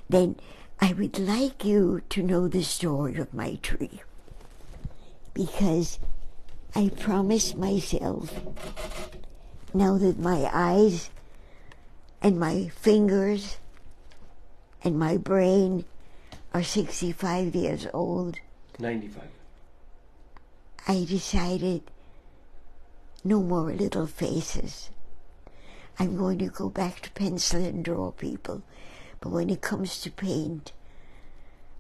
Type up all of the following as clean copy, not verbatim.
then I would like you to know the story of my tree, because I promised myself, now that my eyes and my fingers and my brain are 65 years old. 95. I decided no more little faces. I'm going to go back to pencil and draw people. But when it comes to paint,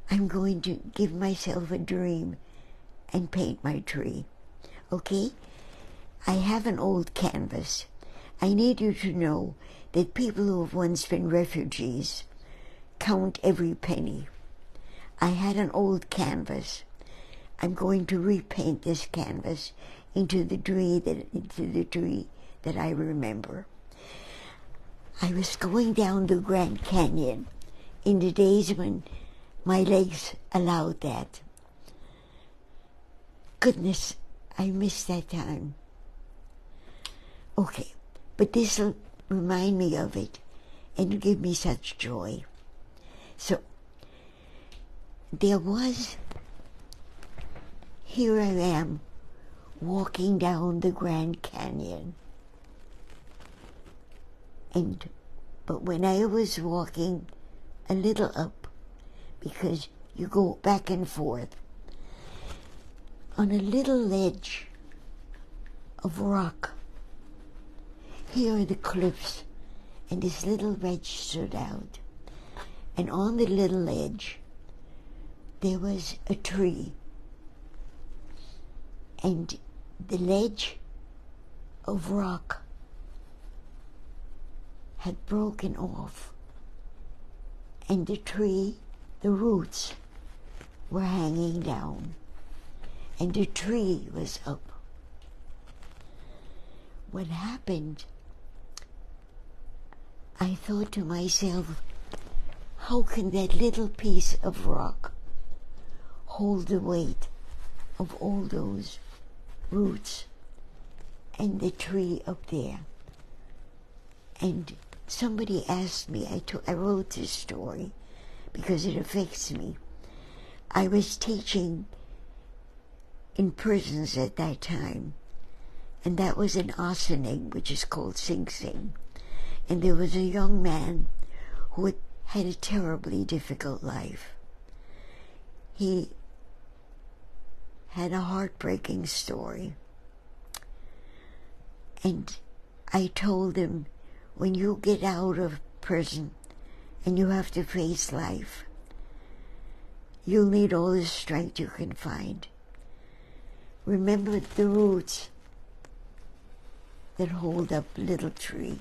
I'm going to give myself a dream and paint my tree. Okay? I have an old canvas. I need you to know that people who have once been refugees count every penny. I had an old canvas. I'm going to repaint this canvas into the tree that I remember. I was going down the Grand Canyon in the days when my legs allowed that. Goodness, I miss that time. Okay, but this will remind me of it and give me such joy. So, here I am, walking down the Grand Canyon. But when I was walking a little up, because you go back and forth, on a little ledge of rock, here are the cliffs, and this little ledge stood out. And on the little ledge, there was a tree. And the ledge of rock had broken off, and the tree, the roots, were hanging down, and the tree was up. What happened? I thought to myself, how can that little piece of rock hold the weight of all those roots and the tree up there? And somebody asked me, I wrote this story because it affects me. I was teaching in prisons at that time, and that was in Ossining, which is called Sing Sing. And there was a young man who had a terribly difficult life. He had a heartbreaking story. And I told him, when you get out of prison and you have to face life, you'll need all the strength you can find. Remember the roots that hold up a little tree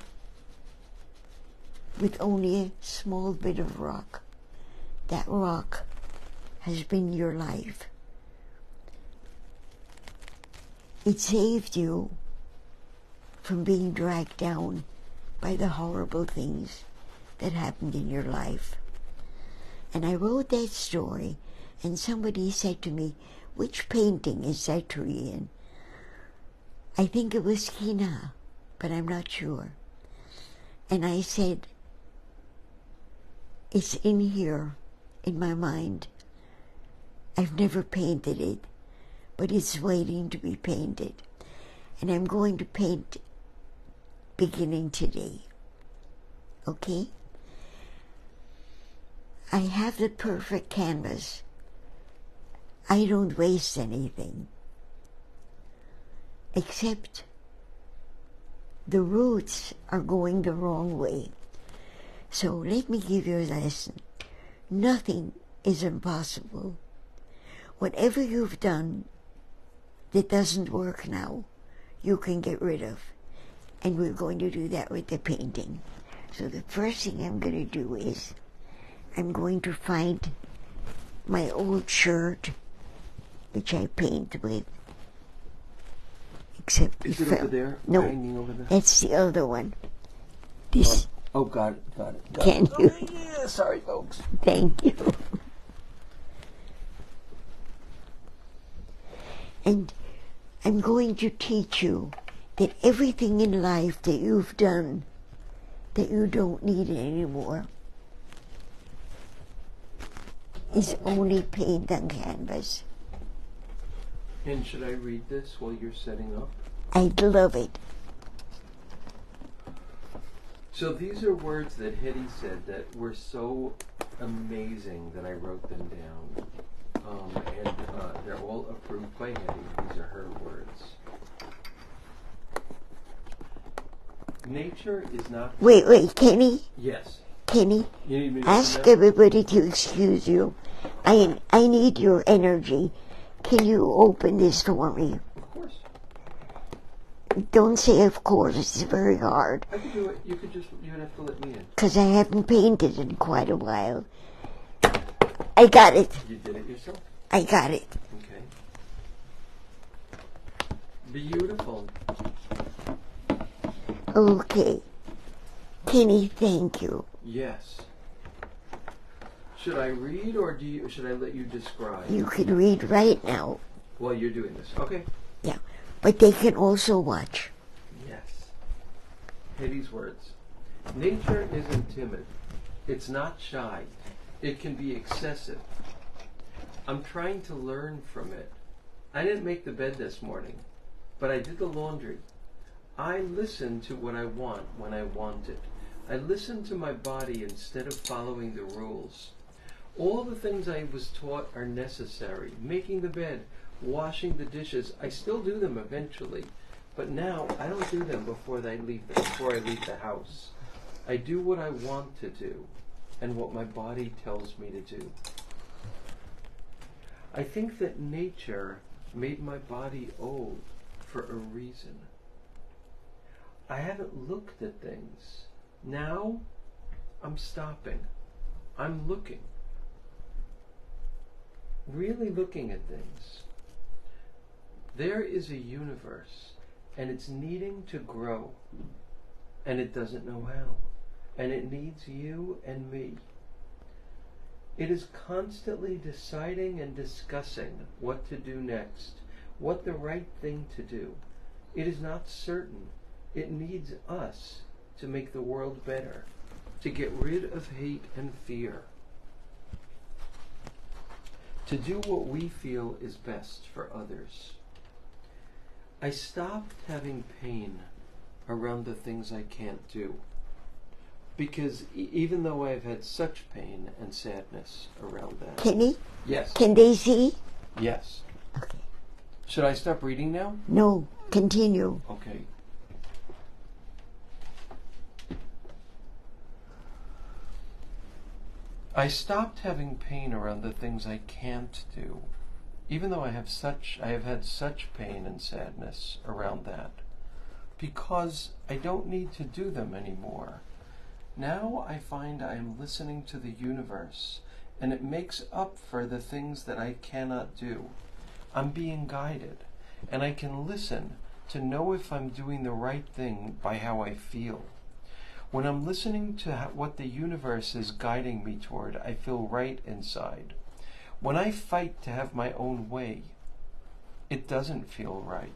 with only a small bit of rock. That rock has been your life. It saved you from being dragged down by the horrible things that happened in your life. And I wrote that story, and somebody said to me, which painting is that tree in? I think it was Kina, but I'm not sure. And I said, it's in here, in my mind. I've never painted it, but it's waiting to be painted. And I'm going to paint beginning today. Okay? I have the perfect canvas. I don't waste anything, except the roots are going the wrong way. So let me give you a lesson. Nothing is impossible. Whatever you've done that doesn't work now, you can get rid of. And we're going to do that with the painting. So the first thing I'm going to do is I'm going to find my old shirt, which I paint with. Except is it over there? No, hanging over there? That's the other one. This. Oh, got it. Can you? Oh, yeah, sorry, folks. Thank you. And I'm going to teach you that everything in life that you've done that you don't need anymore, is only paint on canvas. And should I read this while you're setting up? I'd love it. So these are words that Hetty said that were so amazing that I wrote them down. And they're all approved by Hetty. These are her words. Nature is not... Wait, Kenny? Yes. Kenny, You need me to ask open that? everybody to excuse you. I need your energy. Can you open this for me? Of course. Don't say of course, it's very hard. I could do it. You would have to let me in. Because I haven't painted in quite a while. I got it. You did it yourself? I got it. Okay. Beautiful. Okay. Kenny, thank you. Yes. Should I read or should I let you describe? You can read right now. While you're doing this. Okay. Yeah. But they can also watch. Yes. Hetty's words. Nature isn't timid. It's not shy. It can be excessive. I'm trying to learn from it. I didn't make the bed this morning, but I did the laundry. I listen to what I want when I want it. I listen to my body instead of following the rules. All the things I was taught are necessary. Making the bed, washing the dishes, I still do them eventually. But now I don't do them before I leave the house. I do what I want to do and what my body tells me to do. I think that nature made my body old for a reason. I haven't looked at things. Now I'm stopping. I'm looking. Really looking at things. There is a universe, and it's needing to grow, and it doesn't know how, and it needs you and me. It is constantly deciding and discussing what to do next, what the right thing to do. It is not certain. It needs us to make the world better, to get rid of hate and fear, to do what we feel is best for others. I stopped having pain around the things I can't do, because even though I've had such pain and sadness around that. Kenny? Yes. Can they see? Yes. Okay. Should I stop reading now? No, continue. Okay. I stopped having pain around the things I can't do, even though I have had such pain and sadness around that, because I don't need to do them anymore. Now I find I am listening to the universe, and it makes up for the things that I cannot do. I'm being guided, and I can listen to know if I'm doing the right thing by how I feel. When I'm listening to what the universe is guiding me toward, I feel right inside. When I fight to have my own way, it doesn't feel right,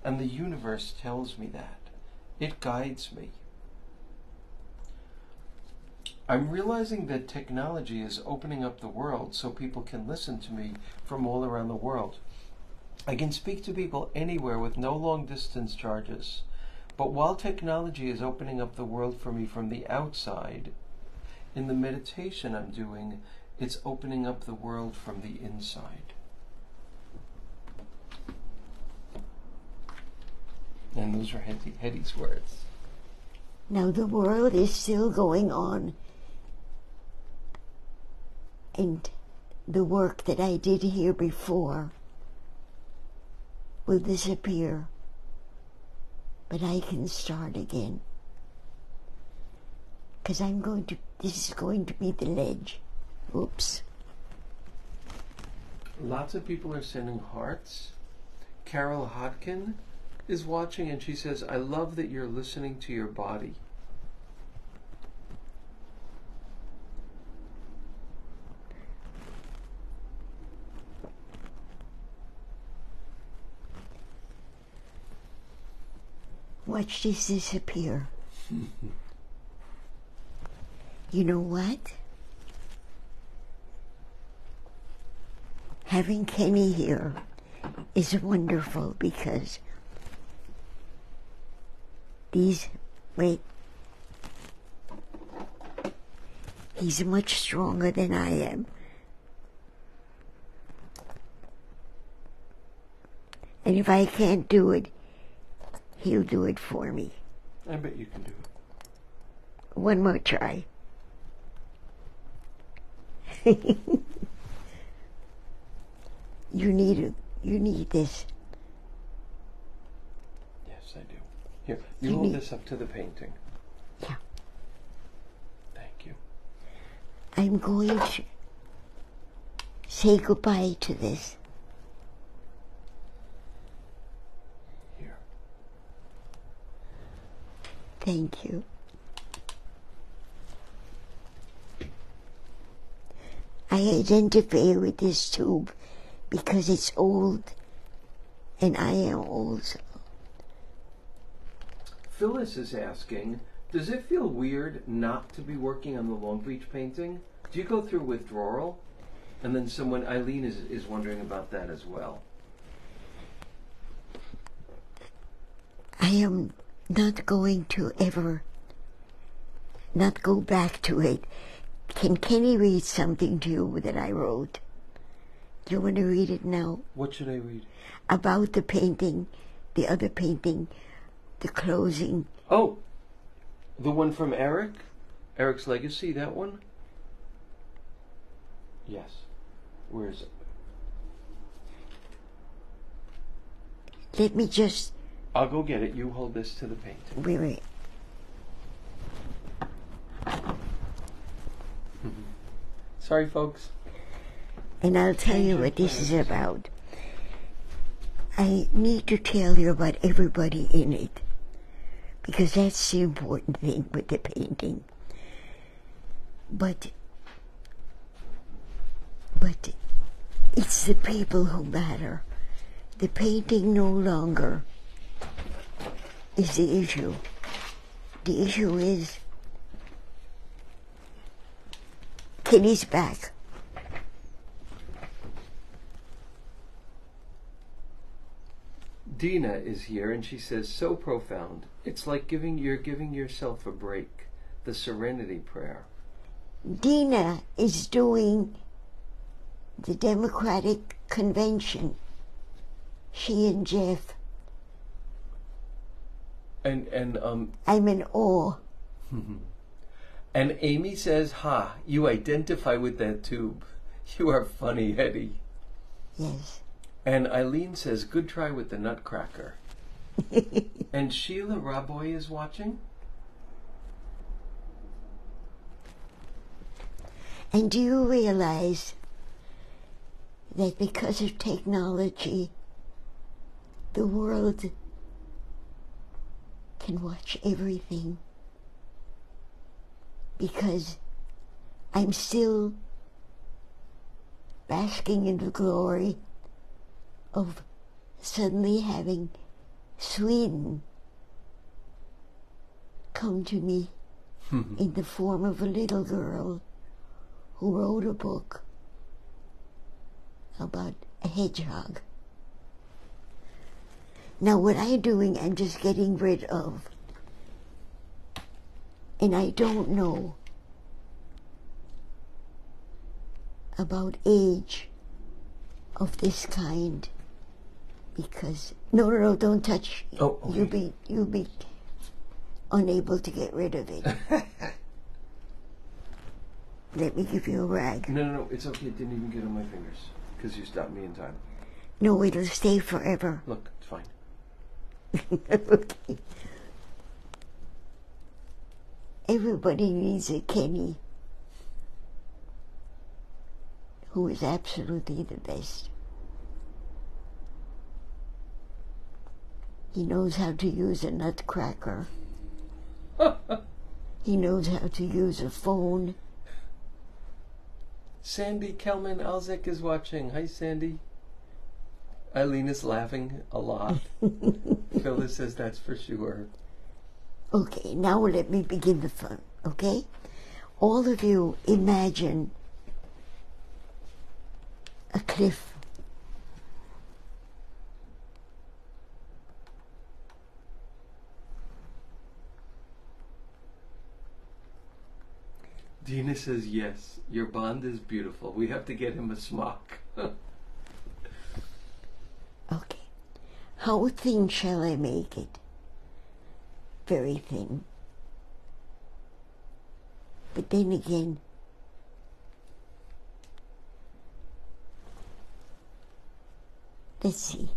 and the universe tells me that. It guides me. I'm realizing that technology is opening up the world so people can listen to me from all around the world. I can speak to people anywhere with no long distance charges. But while technology is opening up the world for me from the outside, in the meditation I'm doing, it's opening up the world from the inside. And those are Hetty's words. Now the world is still going on. And the work that I did here before will disappear. But I can start again. Because this is going to be the ledge. Oops. Lots of people are sending hearts. Carol Hodkin is watching and she says, I love that you're listening to your body. Watch this disappear. You know what? having Kenny here is wonderful because he's much stronger than I am. And if I can't do it, he'll do it for me. I bet you can do it. One more try. You need this. Yes, I do. Here, you hold this up to the painting. Yeah. Thank you. I'm going to say goodbye to this. Here. Thank you. I identify with this tube because it's old and I am also. Phyllis is asking, does it feel weird not to be working on the Long Beach painting? Do you go through withdrawal? And then Eileen is wondering about that as well. I am not going to ever not go back to it. Can Kenny read something to you that I wrote? Do you want to read it now? What should I read? About the painting, the other painting, the closing. Oh, the one from Eric? Eric's Legacy, that one? Yes. Where is it? Let me just... I'll go get it. You hold this to the painting. Wait. Sorry, folks. And I'll tell you what this is about. I need to tell you about everybody in it, because that's the important thing with the painting. But it's the people who matter. The painting no longer is the issue. The issue is Kenny's back. Dina is here and she says, so profound. It's like you're giving yourself a break. The Serenity Prayer. Dina is doing the Democratic Convention. She and Jeff. And I'm in awe. And Amy says, ha, you identify with that tube. You are funny, Eddie. Yes. And Eileen says, good try with the Nutcracker. And Sheila Raboy is watching. And do you realize that because of technology, the world can watch everything? Because I'm still basking in the glory of suddenly having Sweden come to me in the form of a little girl who wrote a book about a hedgehog. Now what I'm doing, I'm just getting rid of. And I don't know about age of this kind because no, don't touch. Oh, okay. You'll be unable to get rid of it. Let me give you a rag. No, it's okay. It didn't even get on my fingers because you stopped me in time. No, it'll stay forever. Look, it's fine. Okay. Everybody needs a Kenny who is absolutely the best. He knows how to use a nutcracker. He knows how to use a phone. Sandy Kelman Alzek is watching. Hi, Sandy. Eileen is laughing a lot. Phyllis says that's for sure. Okay, now let me begin the fun, okay? All of you imagine a cliff Dina says yes. Your bond is beautiful. We have to get him a smock. Okay. How thin shall I make it? Very thin. But then again, let's see.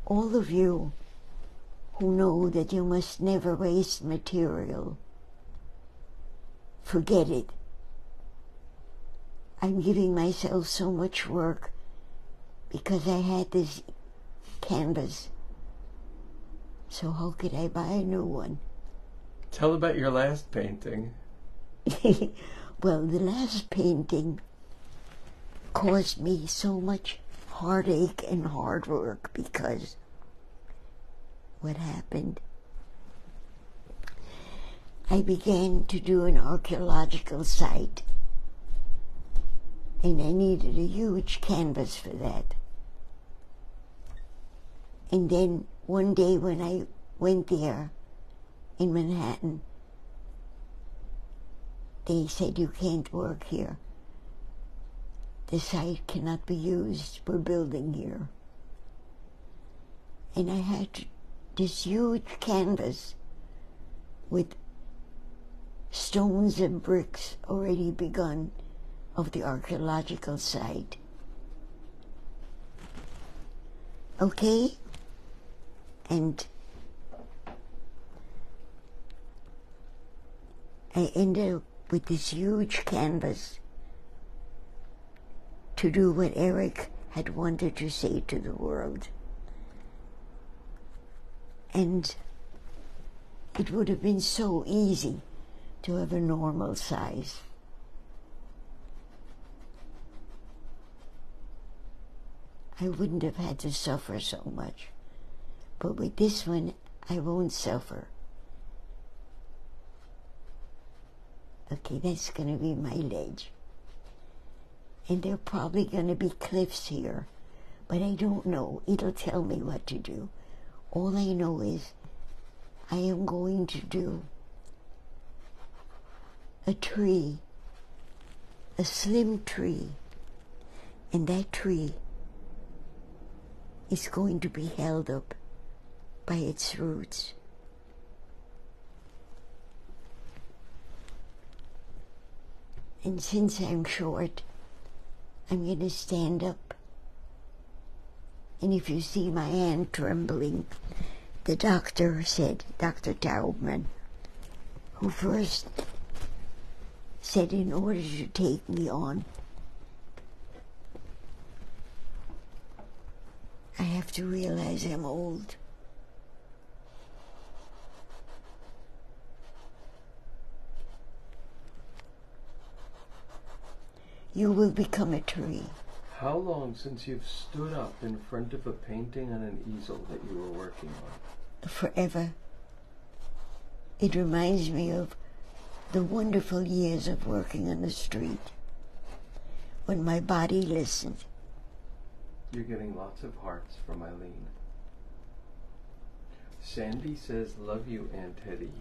All of you who know that you must never waste material, forget it. I'm giving myself so much work because I had this canvas. So how could I buy a new one? Tell about your last painting. Well, the last painting caused me so much heartache and hard work because what happened? I began to do an archaeological site, and I needed a huge canvas for that. And then one day when I went there in Manhattan, they said, you can't work here. The site cannot be used for building here. And I had this huge canvas with stones and bricks already begun of the archaeological site. Okay? And I ended up with this huge canvas to do what Eric had wanted to say to the world. And it would have been so easy to have a normal size. I wouldn't have had to suffer so much. But with this one, I won't suffer. Okay, that's going to be my ledge. And there are probably going to be cliffs here, but I don't know. It'll tell me what to do. All I know is I am going to do a tree, a slim tree, and that tree is going to be held up by its roots. And since I'm short, I'm going to stand up. And if you see my hand trembling, the doctor said, Dr. Taubman, who first said in order to take me on, I have to realize I'm old. You will become a tree. How long since you've stood up in front of a painting on an easel that you were working on? Forever. It reminds me of the wonderful years of working on the street, when my body listened. You're getting lots of hearts from Eileen. Sandy says, love you, Aunt Hetty.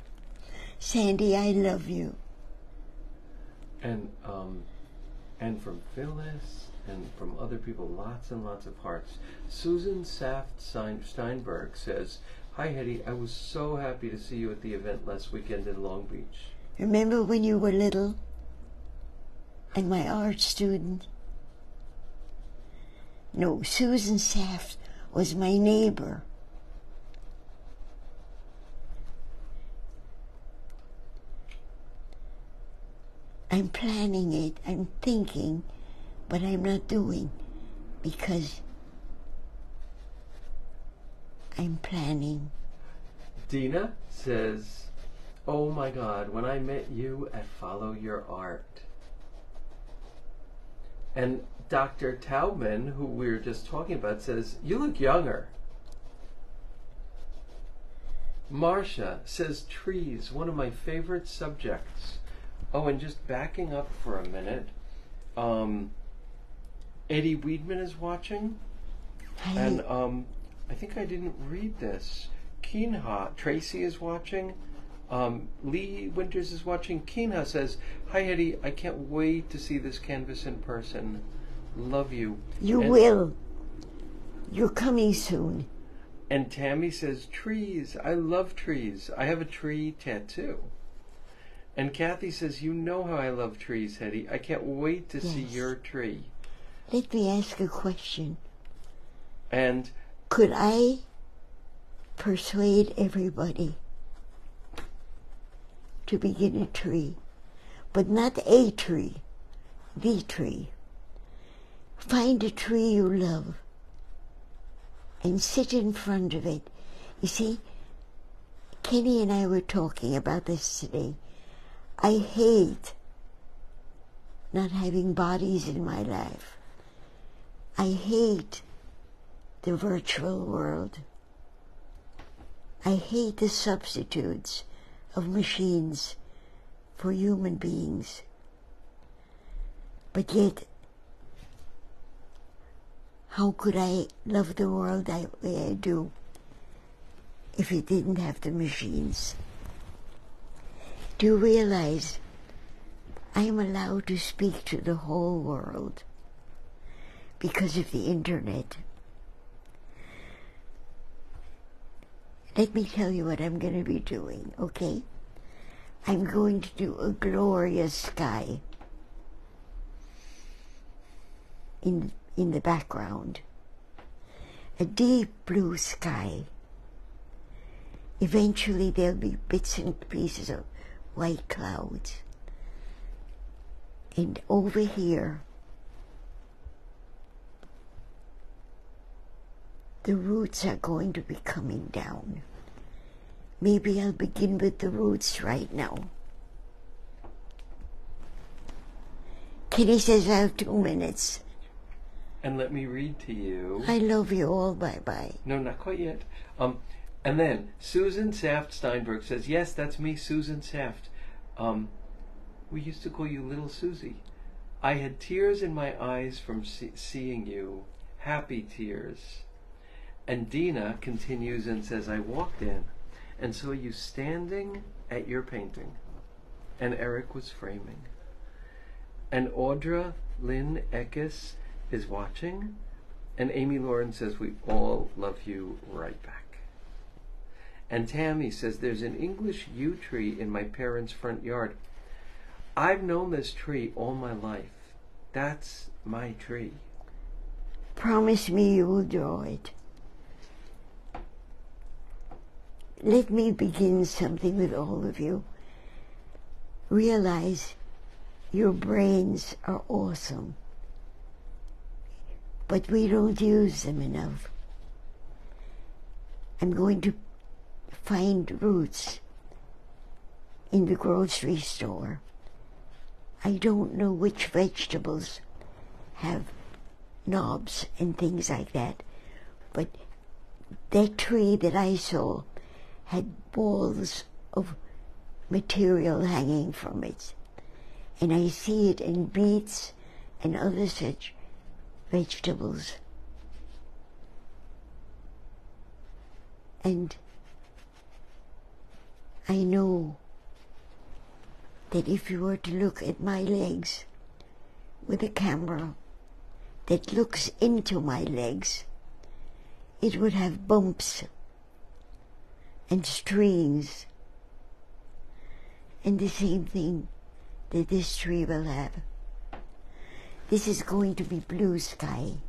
Sandy, I love you. And from Phyllis and from other people, lots and lots of hearts. Susan Saft Steinberg says, hi Hetty, I was so happy to see you at the event last weekend in Long Beach. Remember when you were little and my art student? No, Susan Saft was my neighbor. I'm planning it, I'm thinking, but I'm not doing because I'm planning. Dina says, oh my God, when I met you at Follow Your Art. And Dr. Taubman, who we were just talking about, says, you look younger. Marcia says, trees, one of my favorite subjects. Oh, and just backing up for a minute, Eddie Weidman is watching, and I think I didn't read this. Tracy is watching. Lee Winters is watching. Kina says, "Hi Eddie, I can't wait to see this canvas in person. Love you." You will. You're coming soon. And Tammy says, "Trees. I love trees. I have a tree tattoo." And Kathy says, "You know how I love trees, Eddie. I can't wait to see Yes. your tree." Let me ask a question. And Could I persuade everybody to begin a tree? But not a tree, the tree. Find a tree you love and sit in front of it. You see, Kenny and I were talking about this today. I hate not having bodies in my life. I hate the virtual world. I hate the substitutes of machines for human beings. But yet, how could I love the world the way I do if it didn't have the machines? Do you realize I'm allowed to speak to the whole world because of the internet? Let me tell you what I'm going to be doing, okay? I'm going to do a glorious sky in the background. A deep blue sky. Eventually there'll be bits and pieces of white clouds. And over here, the roots are going to be coming down. Maybe I'll begin with the roots right now. Kitty says I have 2 minutes. And let me read to you. I love you all. Bye-bye. No, not quite yet. And then Susan Saft Steinberg says, "Yes, that's me, Susan Saft. We used to call you Little Susie. I had tears in my eyes from seeing you, happy tears." And Dina continues and says, "I walked in and saw you standing at your painting, and Eric was framing. And Audra Lynn Eckes is watching, and Amy Lauren says, we all love you right back. And Tammy says, there's an English yew tree in my parents' front yard. I've known this tree all my life. That's my tree." Promise me you will draw it. Let me begin something with all of you. Realize your brains are awesome, but we don't use them enough. I'm going to find roots in the grocery store. I don't know which vegetables have knobs and things like that, but that tree that I saw had balls of material hanging from it, and I see it in beets and other such vegetables. And I know that if you were to look at my legs with a camera that looks into my legs, it would have bumps and streams, and the same thing that this tree will have. This is going to be blue sky,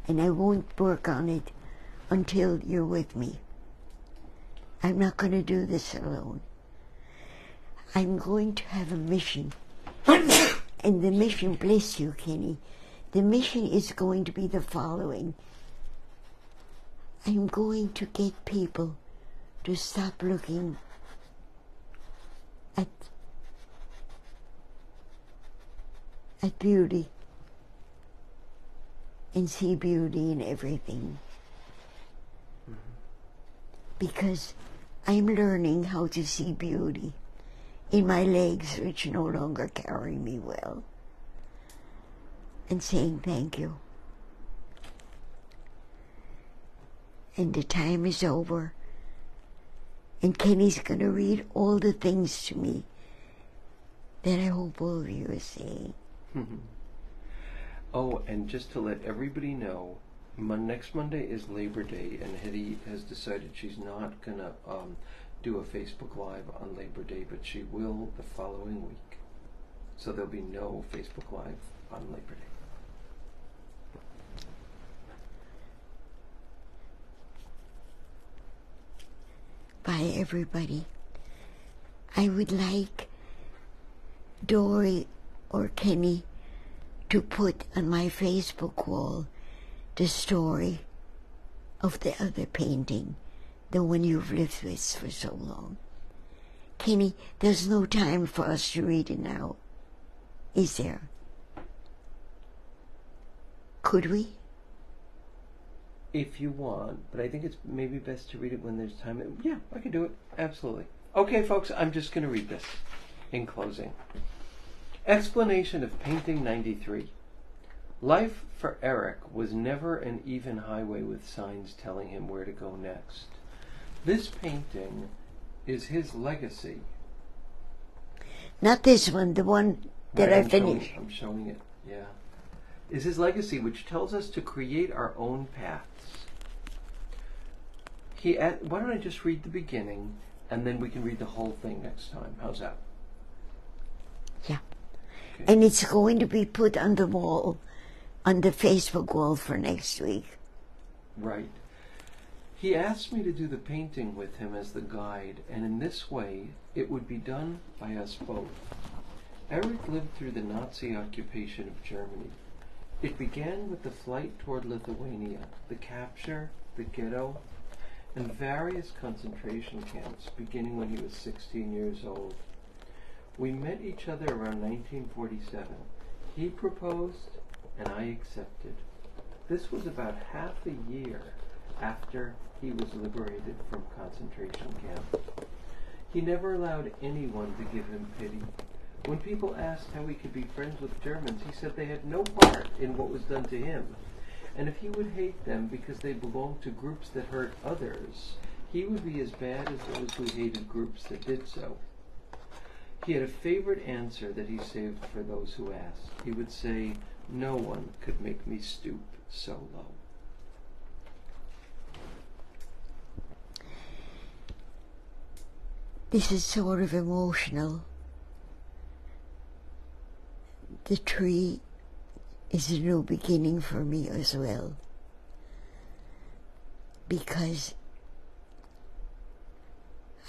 and I won't work on it until you're with me. I'm not going to do this alone. I'm going to have a mission, and the mission, bless you, Kenny, the mission is going to be the following. I'm going to get people to stop looking at beauty and see beauty in everything. Because I'm learning how to see beauty in my legs, which no longer carry me well, and saying thank you. And the time is over, And Kenny's going to read all the things to me that I hope all of you are saying. Oh, and just to let everybody know, next Monday is Labor Day, and Hetty has decided she's not going to do a Facebook Live on Labor Day, but she will the following week. So there'll be no Facebook Live on Labor Day. Bye, everybody. I would like Dory or Kenny to put on my Facebook wall the story of the other painting, the one you've lived with for so long. Kenny, there's no time for us to read it now, is there? Could we? If you want, but I think it's maybe best to read it when there's time. Yeah, I can do it. Absolutely. Okay, folks, I'm just going to read this in closing. Explanation of Painting 93. Life for Eric was never an even highway with signs telling him where to go next. This painting is his legacy. Not this one, the one that I finished. I'm showing it, yeah. Is his legacy, which tells us to create our own paths. Why don't I just read the beginning, and then we can read the whole thing next time. How's that? Yeah. Okay. And it's going to be put on the wall, on the Facebook wall for next week. Right. He asked me to do the painting with him as the guide, and in this way, it would be done by us both. Eric lived through the Nazi occupation of Germany. It began with the flight toward Lithuania, the capture, the ghetto, and various concentration camps, beginning when he was 16 years old. We met each other around 1947. He proposed, and I accepted. This was about half a year after he was liberated from concentration camps. He never allowed anyone to give him pity. When people asked how he could be friends with Germans, he said they had no part in what was done to him. And if he would hate them because they belonged to groups that hurt others, he would be as bad as those who hated groups that did so. He had a favorite answer that he saved for those who asked. He would say, "No one could make me stoop so low." This is sort of emotional. The tree is a new beginning for me as well, because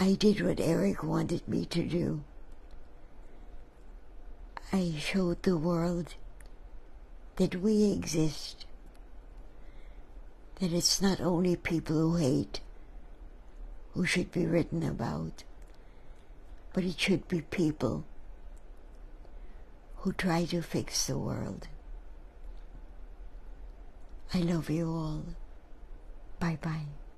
I did what Eric wanted me to do. I showed the world that we exist, that it's not only people who hate who should be written about, but it should be people who try to fix the world. I love you all. Bye-bye.